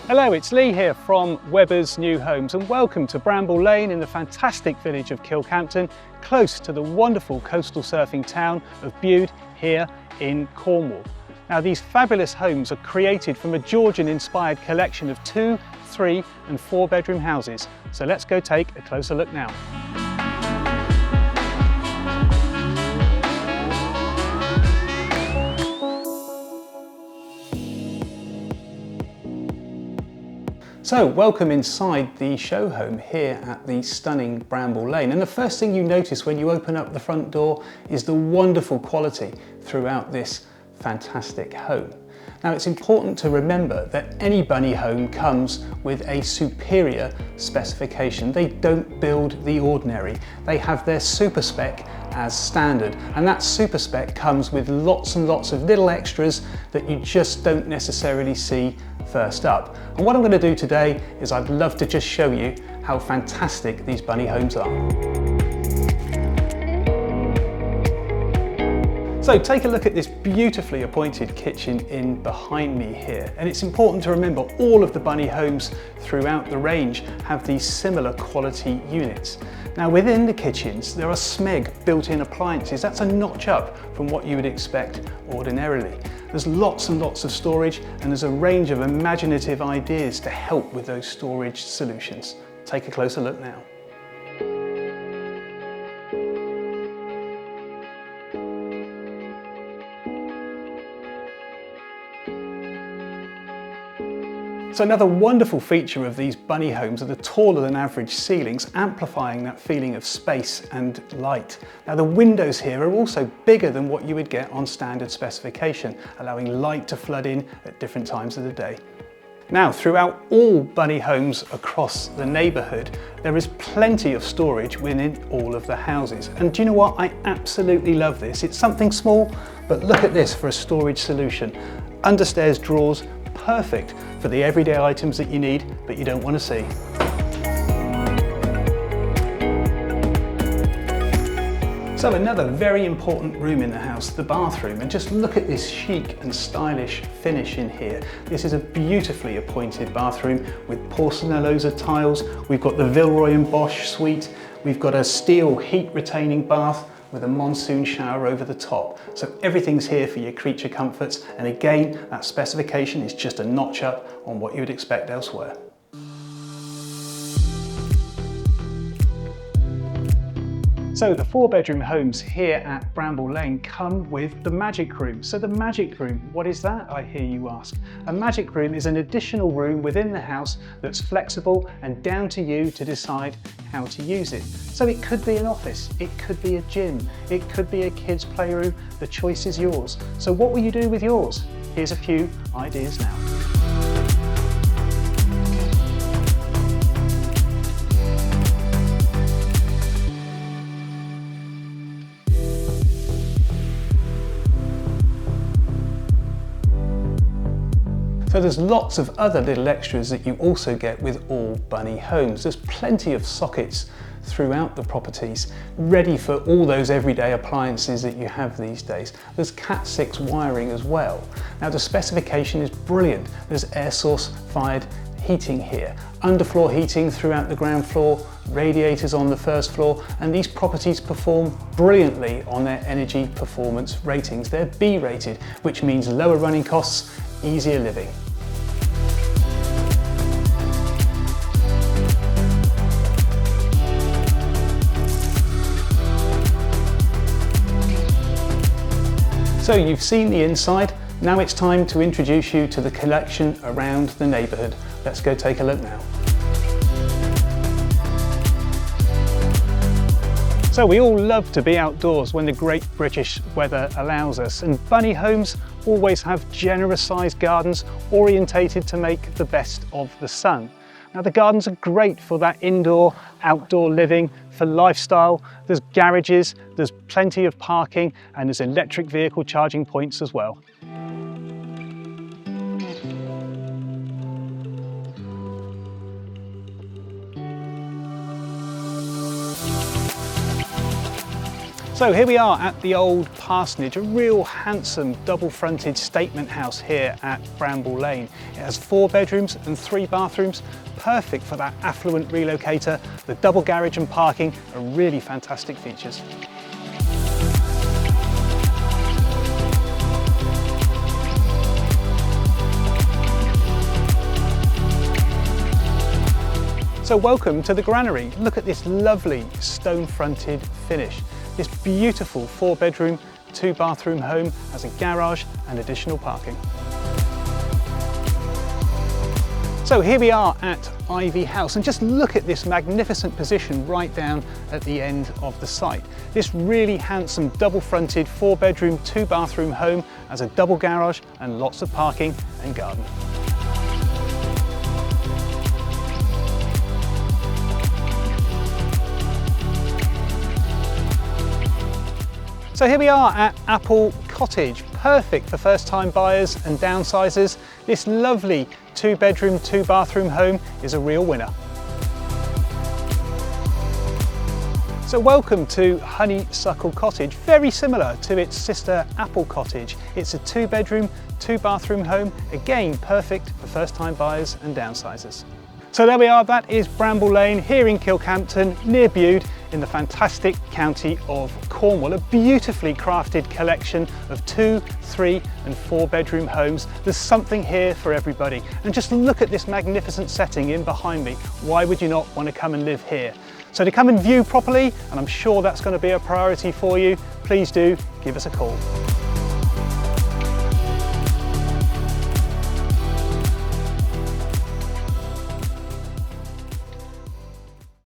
Hello, it's Lee here from Webber's New Homes and welcome to Bramble Lane in the fantastic village of Kilkhampton, close to the wonderful coastal surfing town of Bude here in Cornwall. Now these fabulous homes are created from a Georgian-inspired collection of 2, 3 and 4 bedroom houses. So let's go take a closer look now. So welcome inside the show home here at the stunning Bramble Lane, and the first thing you notice when you open up the front door is the wonderful quality throughout this fantastic home. Now it's important to remember that any bunny home comes with a superior specification. They don't build the ordinary. They have their super spec as standard, and that super spec comes with lots and lots of little extras that you just don't necessarily see first up. And what I'm going to do today is I'd love to just show you how fantastic these bunny homes are. So take a look at this beautifully appointed kitchen in behind me here, and it's important to remember all of the bunny homes throughout the range have these similar quality units. Now within the kitchens there are Smeg built-in appliances. That's a notch up from what you would expect ordinarily. There's lots and lots of storage, and there's a range of imaginative ideas to help with those storage solutions. Take a closer look now. So another wonderful feature of these bunny homes are the taller than average ceilings, amplifying that feeling of space and light. Now the windows here are also bigger than what you would get on standard specification, allowing light to flood in at different times of the day. Now throughout all bunny homes across the neighbourhood, there is plenty of storage within all of the houses. And do you know what? I absolutely love this. It's something small, but look at this for a storage solution. Understairs drawers, perfect for the everyday items that you need but you don't want to see. So another very important room in the house, the bathroom, and just look at this chic and stylish finish in here. This is a beautifully appointed bathroom with porcelanosa tiles. We've got the Villeroy and Bosch suite. We've got a steel heat retaining bath with a monsoon shower over the top. So everything's here for your creature comforts, and again, that specification is just a notch up on what you would expect elsewhere. So the 4 bedroom homes here at Bramble Lane come with the magic room. So the magic room, what is that, I hear you ask? A magic room is an additional room within the house that's flexible and down to you to decide how to use it. So it could be an office, it could be a gym, it could be a kids' playroom. The choice is yours. So what will you do with yours? Here's a few ideas now. So there's lots of other little extras that you also get with all bunny homes. There's plenty of sockets throughout the properties, ready for all those everyday appliances that you have these days. There's Cat 6 wiring as well. Now the specification is brilliant. There's air source fired heating here, underfloor heating throughout the ground floor, radiators on the first floor, and these properties perform brilliantly on their energy performance ratings. They're B rated, which means lower running costs, easier living. So you've seen the inside, now it's time to introduce you to the collection around the neighbourhood. Let's go take a look now. So we all love to be outdoors when the great British weather allows us, and bunny homes always have generous sized gardens orientated to make the best of the sun. Now the gardens are great for that indoor, outdoor living, for lifestyle. There's garages, there's plenty of parking, and there's electric vehicle charging points as well. So here we are at the old parsonage, a real handsome double-fronted statement house here at Bramble Lane. It has 4 bedrooms and 3 bathrooms, perfect for that affluent relocator. The double garage and parking are really fantastic features. So welcome to the granary. Look at this lovely stone-fronted finish. This beautiful 4-bedroom, 2-bathroom home has a garage and additional parking. So here we are at Ivy House, and just look at this magnificent position right down at the end of the site. This really handsome double-fronted 4-bedroom, 2-bathroom home has a double garage and lots of parking and garden. So here we are at Apple Cottage, perfect for first-time buyers and downsizers. This lovely 2-bedroom, 2-bathroom home is a real winner. So welcome to Honeysuckle Cottage, very similar to its sister Apple Cottage. It's a 2-bedroom, 2-bathroom home, again perfect for first-time buyers and downsizers. So there we are, that is Bramble Lane here in Kilkhampton, near Bude, in the fantastic county of Cornwall. A beautifully crafted collection of 2, 3 and 4-bedroom homes. There's something here for everybody. And just look at this magnificent setting in behind me. Why would you not want to come and live here? So to come and view properly, and I'm sure that's going to be a priority for you, please do give us a call.